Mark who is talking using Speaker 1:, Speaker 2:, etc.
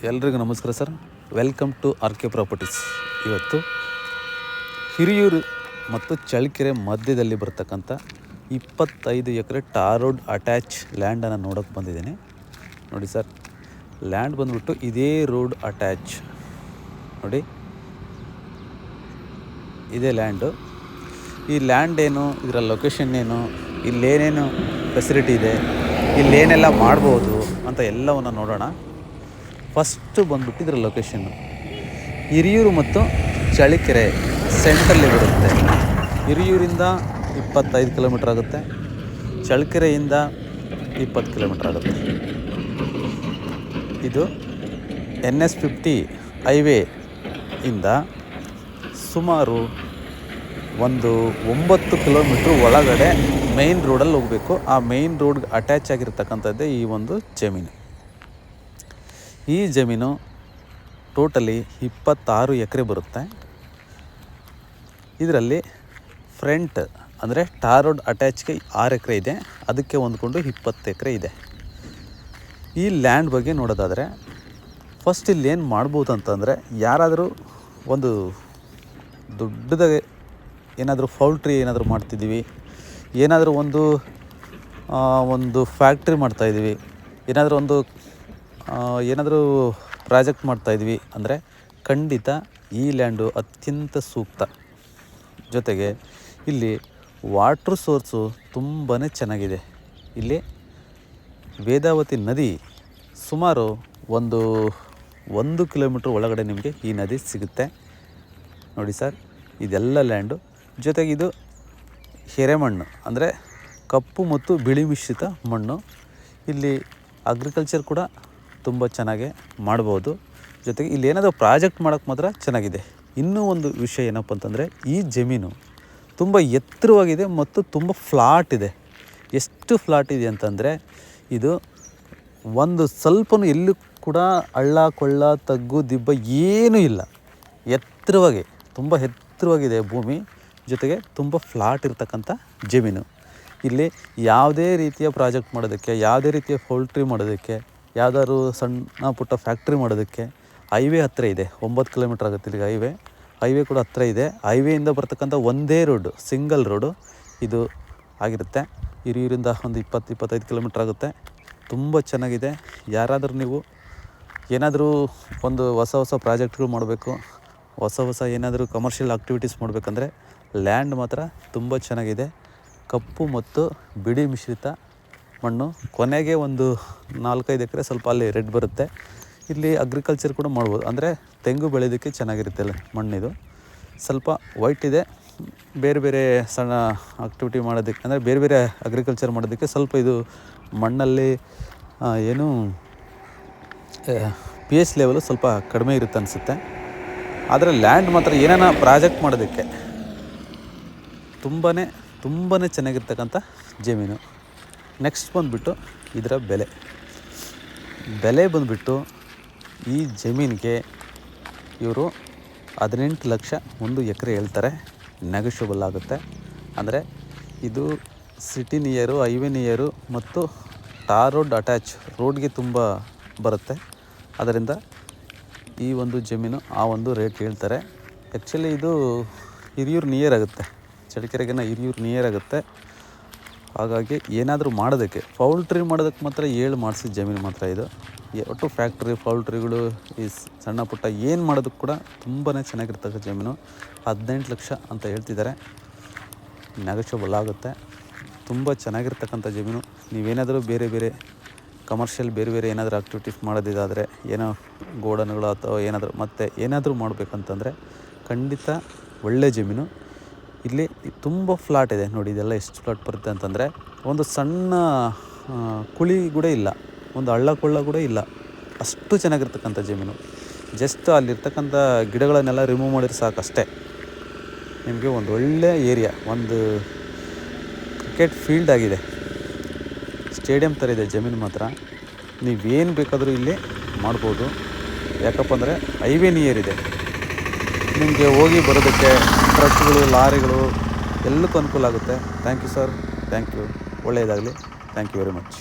Speaker 1: ಎಲ್ರಿಗೂ ನಮಸ್ಕಾರ sir. Welcome to RK Properties. ಇವತ್ತು ಹಿರಿಯೂರು ಮತ್ತು ಚಳ್ಳಕೆರೆ ಮಧ್ಯದಲ್ಲಿ ಬರ್ತಕ್ಕಂಥ 25 ಎಕರೆ ಟಾರ್ ರೋಡ್ ಅಟ್ಯಾಚ್ ಲ್ಯಾಂಡನ್ನು ನೋಡೋಕ್ಕೆ ಬಂದಿದ್ದೀನಿ. ನೋಡಿ ಸರ್, ಲ್ಯಾಂಡ್ ಬಂದ್ಬಿಟ್ಟು ಇದೇ ರೋಡ್ ಅಟ್ಯಾಚ್ ನೋಡಿ, ಇದೇ ಲ್ಯಾಂಡು. ಈ ಲ್ಯಾಂಡ್ ಏನು, ಇದರ ಲೊಕೇಶನ್ ಏನು, ಇಲ್ಲೇನೇನು ಫೆಸಿಲಿಟಿ ಇದೆ, ಇಲ್ಲೇನೆಲ್ಲ ಮಾಡ್ಬೋದು ಅಂತ ಎಲ್ಲವನ್ನು ನೋಡೋಣ. ಫಸ್ಟು ಬಂದ್ಬಿಟ್ಟು ಇದರ ಲೊಕೇಶನ್ನು ಹಿರಿಯೂರು ಮತ್ತು ಚಳ್ಳಕೆರೆ ಸೆಂಟ್ರಲ್ಲಿ ಬರುತ್ತೆ. ಹಿರಿಯೂರಿಂದ 25 ಕಿಲೋಮೀಟ್ರ್ ಆಗುತ್ತೆ, ಚಳ್ಳಕೆರೆಯಿಂದ 20 ಕಿಲೋಮೀಟ್ರ್ ಆಗುತ್ತೆ. ಇದು NS50 ಹೈವೇ ಇಂದ ಸುಮಾರು ಒಂದು 9 ಕಿಲೋಮೀಟ್ರ್ ಒಳಗಡೆ ಮೇಯ್ನ್ ರೋಡಲ್ಲಿ ಹೋಗಬೇಕು. ಆ ಮೇಯ್ನ್ ರೋಡ್ಗೆ ಅಟ್ಯಾಚ್ ಆಗಿರ್ತಕ್ಕಂಥದ್ದೇ ಈ ಒಂದು ಜಮೀನು. ಈ ಜಮೀನು ಟೋಟಲಿ 26 ಎಕರೆ ಬರುತ್ತೆ. ಇದರಲ್ಲಿ ಫ್ರಂಟ್ ಅಂದರೆ ಟಾರ್ ರೋಡ್ ಅಟ್ಯಾಚ್ಗೆ 6 ಎಕರೆ ಇದೆ, ಅದಕ್ಕೆ ಹೊಂದ್ಕೊಂಡು 20 ಎಕರೆ ಇದೆ. ಈ ಲ್ಯಾಂಡ್ ಬಗ್ಗೆ ನೋಡೋದಾದರೆ ಫಸ್ಟ್ ಇಲ್ಲಿ ಏನು ಮಾಡ್ಬೋದು ಅಂತಂದರೆ, ಯಾರಾದರೂ ಒಂದು ದೊಡ್ಡದಾಗಿ ಏನಾದರೂ ಪೌಲ್ಟ್ರಿ ಏನಾದರೂ ಮಾಡ್ತಿದ್ದೀವಿ, ಏನಾದರೂ ಒಂದು ಫ್ಯಾಕ್ಟ್ರಿ ಮಾಡ್ತಾಯಿದ್ದೀವಿ, ಏನಾದರೂ ಪ್ರಾಜೆಕ್ಟ್ ಮಾಡ್ತಾಯಿದ್ವಿ ಅಂದರೆ ಖಂಡಿತ ಈ ಲ್ಯಾಂಡು ಅತ್ಯಂತ ಸೂಕ್ತ. ಜೊತೆಗೆ ಇಲ್ಲಿ ವಾಟ್ರ್ ಸೋರ್ಸು ತುಂಬಾ ಚೆನ್ನಾಗಿದೆ. ಇಲ್ಲಿ ವೇದಾವತಿ ನದಿ ಸುಮಾರು ಒಂದು ಕಿಲೋಮೀಟ್ರ್ ಒಳಗಡೆ ನಿಮಗೆ ಈ ನದಿ ಸಿಗುತ್ತೆ. ನೋಡಿ ಸರ್, ಇದೆಲ್ಲ ಲ್ಯಾಂಡು. ಜೊತೆಗೆ ಇದು ಎರೆಮಣ್ಣು ಅಂದರೆ ಕಪ್ಪು ಮತ್ತು ಬಿಳಿ ಮಿಶ್ರಿತ ಮಣ್ಣು. ಇಲ್ಲಿ ಅಗ್ರಿಕಲ್ಚರ್ ಕೂಡ ತುಂಬ ಚೆನ್ನಾಗಿ ಮಾಡ್ಬೋದು. ಜೊತೆಗೆ ಇಲ್ಲಿ ಏನಾದರೂ ಪ್ರಾಜೆಕ್ಟ್ ಮಾಡೋಕ್ಕೆ ಮಾತ್ರ ಚೆನ್ನಾಗಿದೆ. ಇನ್ನೂ ಒಂದು ವಿಷಯ ಏನಪ್ಪ ಅಂತಂದರೆ, ಈ ಜಮೀನು ತುಂಬ ಎತ್ತರವಾಗಿದೆ ಮತ್ತು ತುಂಬ ಫ್ಲಾಟ್ ಇದೆ. ಎಷ್ಟು ಫ್ಲಾಟ್ ಇದೆ ಅಂತಂದರೆ, ಇದು ಒಂದು ಸ್ವಲ್ಪನೂ ಎಲ್ಲೂ ಕೂಡ ಹಳ್ಳ ಕೊಳ್ಳ ತಗ್ಗು ದಿಬ್ಬ ಏನೂ ಇಲ್ಲ. ತುಂಬ ಎತ್ತರವಾಗಿದೆ ಭೂಮಿ. ಜೊತೆಗೆ ತುಂಬ ಫ್ಲಾಟ್ ಇರ್ತಕ್ಕಂಥ ಜಮೀನು. ಇಲ್ಲಿ ಯಾವುದೇ ರೀತಿಯ ಪ್ರಾಜೆಕ್ಟ್ ಮಾಡೋದಕ್ಕೆ, ಯಾವುದೇ ರೀತಿಯ ಪೌಲ್ಟ್ರಿ ಮಾಡೋದಕ್ಕೆ, ಯಾವುದಾದ್ರು ಸಣ್ಣ ಪುಟ್ಟ ಫ್ಯಾಕ್ಟ್ರಿ ಮಾಡೋದಕ್ಕೆ ಹೈವೇ ಹತ್ತಿರ ಇದೆ. 9 ಕಿಲೋಮೀಟ್ರ್ ಆಗುತ್ತೆ ಇಲ್ಲಿಗೆ ಹೈವೇ ಕೂಡ ಹತ್ತಿರ ಇದೆ. ಹೈವೇಯಿಂದ ಬರ್ತಕ್ಕಂಥ ಒಂದೇ ರೋಡು, ಸಿಂಗಲ್ ರೋಡು ಇದು ಆಗಿರುತ್ತೆ. ಹಿರಿಯೂರಿಂದ ಒಂದು 20-25 ಕಿಲೋಮೀಟ್ರ್ ಆಗುತ್ತೆ. ತುಂಬ ಚೆನ್ನಾಗಿದೆ. ಯಾರಾದರೂ ನೀವು ಏನಾದರೂ ಒಂದು ಹೊಸ ಪ್ರಾಜೆಕ್ಟ್ಗಳು ಮಾಡಬೇಕು, ಹೊಸ ಏನಾದರೂ ಕಮರ್ಷಿಯಲ್ ಆಕ್ಟಿವಿಟೀಸ್ ಮಾಡಬೇಕಂದ್ರೆ ಲ್ಯಾಂಡ್ ಮಾತ್ರ ತುಂಬ ಚೆನ್ನಾಗಿದೆ. ಕಪ್ಪು ಮತ್ತು ಬಿಳಿ ಮಿಶ್ರಿತ ಮಣ್ಣು. ಕೊನೆಗೆ ಒಂದು 4-5 ಎಕರೆ ಸ್ವಲ್ಪ ಅಲ್ಲಿ ರೆಡ್ ಬರುತ್ತೆ. ಇಲ್ಲಿ ಅಗ್ರಿಕಲ್ಚರ್ ಕೂಡ ಮಾಡ್ಬೋದು, ಅಂದರೆ ತೆಂಗು ಬೆಳೆಯೋದಕ್ಕೆ ಚೆನ್ನಾಗಿರುತ್ತೆ ಅಲ್ಲ ಮಣ್ಣಿದು. ಸ್ವಲ್ಪ ವೈಟ್ ಇದೆ. ಬೇರೆ ಸಣ್ಣ ಆಕ್ಟಿವಿಟಿ ಮಾಡೋದಕ್ಕೆ ಅಂದರೆ ಬೇರೆ ಅಗ್ರಿಕಲ್ಚರ್ ಮಾಡೋದಕ್ಕೆ ಸ್ವಲ್ಪ ಇದು ಮಣ್ಣಲ್ಲಿ pH ಲೆವೆಲು ಸ್ವಲ್ಪ ಕಡಿಮೆ ಇರುತ್ತೆ ಅನಿಸುತ್ತೆ. ಆದರೆ ಲ್ಯಾಂಡ್ ಮಾತ್ರ ಏನಾನ ಪ್ರಾಜೆಕ್ಟ್ ಮಾಡೋದಕ್ಕೆ ತುಂಬಾ ಚೆನ್ನಾಗಿರ್ತಕ್ಕಂಥ ಜಮೀನು. ನೆಕ್ಸ್ಟ್ ಬಂದುಬಿಟ್ಟು ಇದರ ಬೆಲೆ ಬಂದುಬಿಟ್ಟು ಈ ಜಮೀನಿಗೆ ಇವರು 18 ಲಕ್ಷ ಒಂದು ಎಕರೆ ಹೇಳ್ತಾರೆ. ನೆಗೋಷಿಯಬಲ್ ಆಗುತ್ತೆ. ಅಂದರೆ ಇದು ಸಿಟಿ ನಿಯರು, ಹೈವೇ ನಿಯರು ಮತ್ತು ಟಾರ್ ರೋಡ್ ಅಟ್ಯಾಚ್ ರೋಡ್ಗೆ ತುಂಬ ಬರುತ್ತೆ. ಅದರಿಂದ ಈ ಒಂದು ಜಮೀನು ಆ ಒಂದು ರೇಟ್ ಹೇಳ್ತಾರೆ. ಆ್ಯಕ್ಚುಲಿ ಇದು ಹಿರಿಯೂರು ನಿಯರ್ ಆಗುತ್ತೆ, ಚಳ್ಳಕೆರೆಗಿನ ಹಿರಿಯೂರು ನಿಯರ್ ಆಗುತ್ತೆ. ಹಾಗಾಗಿ ಏನಾದರೂ ಮಾಡೋದಕ್ಕೆ, ಪೌಲ್ಟ್ರಿ ಮಾಡೋದಕ್ಕೆ ಮಾತ್ರ ಮಾಡಿಸಿದ ಜಮೀನು ಮಾತ್ರ ಇದು. ಒಟ್ಟು ಫ್ಯಾಕ್ಟ್ರಿ ಪೌಲ್ಟ್ರಿಗಳು ಈ ಸಣ್ಣ ಪುಟ್ಟ ಏನು ಮಾಡೋದಕ್ಕೆ ಕೂಡ ತುಂಬಾ ಚೆನ್ನಾಗಿರ್ತಕ್ಕ ಜಮೀನು. 18 ಲಕ್ಷ ಅಂತ ಹೇಳ್ತಿದ್ದಾರೆ. ನೆಗೋಷಿಯಬಲ್ ಆಗುತ್ತೆ. ತುಂಬ ಚೆನ್ನಾಗಿರ್ತಕ್ಕಂಥ ಜಮೀನು. ನೀವೇನಾದರೂ ಬೇರೆ ಕಮರ್ಷಿಯಲ್ ಬೇರೆ ಏನಾದರೂ ಆಕ್ಟಿವಿಟೀಸ್ ಮಾಡೋದಿದ್ದಾದರೆ, ಏನೋ ಗೋಡನ್ಗಳು ಅಥವಾ ಏನಾದರೂ ಮಾಡಬೇಕಂತಂದರೆ ಖಂಡಿತ ಒಳ್ಳೆ ಜಮೀನು. ಇಲ್ಲಿ ತುಂಬ ಫ್ಲಾಟ್ ಇದೆ ನೋಡಿ. ಇದೆಲ್ಲ ಎಷ್ಟು ಫ್ಲಾಟ್ ಬರುತ್ತೆ ಅಂತಂದರೆ, ಒಂದು ಸಣ್ಣ ಕುಳಿ ಕೂಡ ಇಲ್ಲ, ಒಂದು ಹಳ್ಳ ಕೊಳ್ಳ ಕೂಡ ಇಲ್ಲ. ಅಷ್ಟು ಚೆನ್ನಾಗಿರ್ತಕ್ಕಂಥ ಜಮೀನು. ಜಸ್ಟ್ ಅಲ್ಲಿರ್ತಕ್ಕಂಥ ಗಿಡಗಳನ್ನೆಲ್ಲ ರಿಮೂವ್ ಮಾಡಿದ್ರೆ ಸಾಕಷ್ಟೇ. ನಿಮಗೆ ಒಂದು ಒಳ್ಳೆ ಏರಿಯಾ, ಒಂದು ಕ್ರಿಕೆಟ್ ಫೀಲ್ಡ್ ಆಗಿದೆ, ಸ್ಟೇಡಿಯಂ ಥರ ಇದೆ ಜಮೀನು ಮಾತ್ರ. ನೀವೇನು ಬೇಕಾದರೂ ಇಲ್ಲಿ ಮಾಡ್ಬೋದು. ಯಾಕಪ್ಪ ಅಂದರೆ ಹೈವೇ ನಿಯರ್ ಇದೆ. ನಿಮಗೆ ಹೋಗಿ ಬರೋದಕ್ಕೆ ಟ್ರಕ್ಗಳು, ಲಾರಿಗಳು ಎಲ್ಲಕ್ಕೂ ಅನುಕೂಲ ಆಗುತ್ತೆ. Thank you sir, thank you. ಒಳ್ಳೆಯದಾಗಲಿ. Thank you very much.